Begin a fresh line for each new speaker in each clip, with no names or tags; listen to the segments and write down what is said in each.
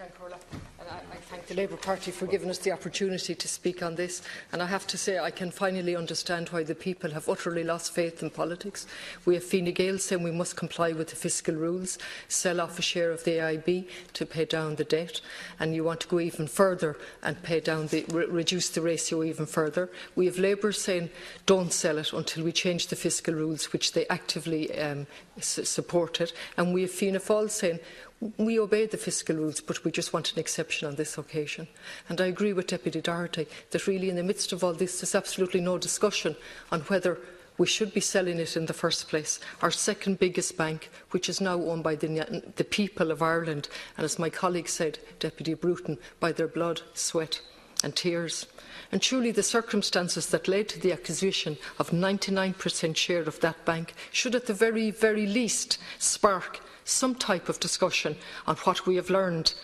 I thank the Labour Party for giving us the opportunity to speak on this. And I have to say I can finally understand why the people have utterly lost faith in politics. We have Fine Gael saying we must comply with the fiscal rules, sell off a share of the AIB to pay down the debt, and you want to go even further and pay down reduce the ratio even further. We have Labour saying don't sell it until we change the fiscal rules, which they actively supported. And we have Fianna Fáil saying we obey the fiscal rules, but we just want an exception on this occasion. And I agree with Deputy Doherty that really in the midst of all this, there's absolutely no discussion on whether we should be selling it in the first place. Our second biggest bank, which is now owned by the people of Ireland, and as my colleague said, Deputy Bruton, by their blood, sweat and tears. And truly the circumstances that led to the acquisition of 99% share of that bank should at the very, very least spark some type of discussion on what we have learned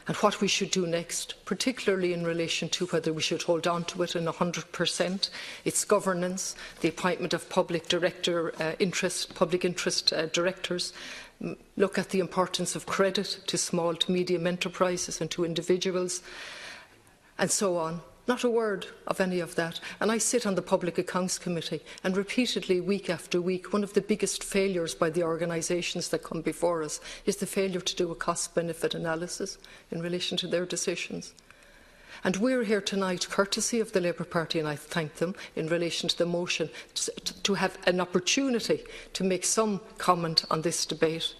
and what we should do next, particularly in relation to whether we should hold on to it in 100%, its governance, the appointment of public interest directors, look at the importance of credit to small to medium enterprises and to individuals, and so on. Not a word of any of that. And I sit on the Public Accounts Committee, and repeatedly, week after week, one of the biggest failures by the organisations that come before us is the failure to do a cost-benefit analysis in relation to their decisions. And we're here tonight, courtesy of the Labour Party, and I thank them in relation to the motion, to have an opportunity to make some comment on this debate.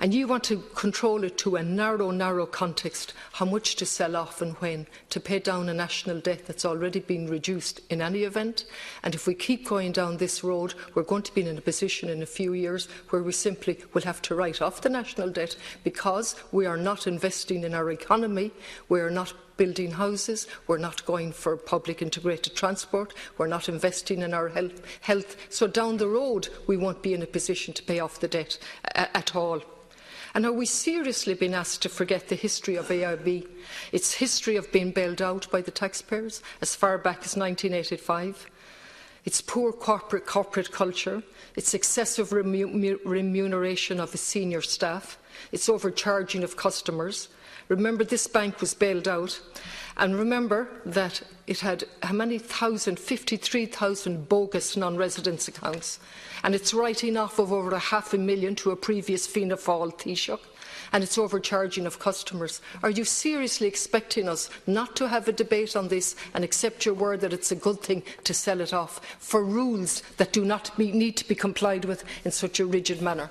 And you want to control it to a narrow context, how much to sell off and when, to pay down a national debt that's already been reduced in any event. And if we keep going down this road, we're going to be in a position in a few years where we simply will have to write off the national debt because we are not investing in our economy, we are not building houses, we're not going for public integrated transport, we're not investing in our health. So down the road, we won't be in a position to pay off the debt at all. And are we seriously being asked to forget the history of AIB, its history of being bailed out by the taxpayers as far back as 1985, its poor corporate culture, its excessive remuneration of its senior staff, its overcharging of customers? Remember, this bank was bailed out, and remember that it had how many thousand, 53,000 bogus non-residence accounts, and it's writing off of over $500,000 to a previous Fianna Fáil Taoiseach, and it's overcharging of customers. Are you seriously expecting us not to have a debate on this and accept your word that it's a good thing to sell it off for rules that do not need to be complied with in such a rigid manner?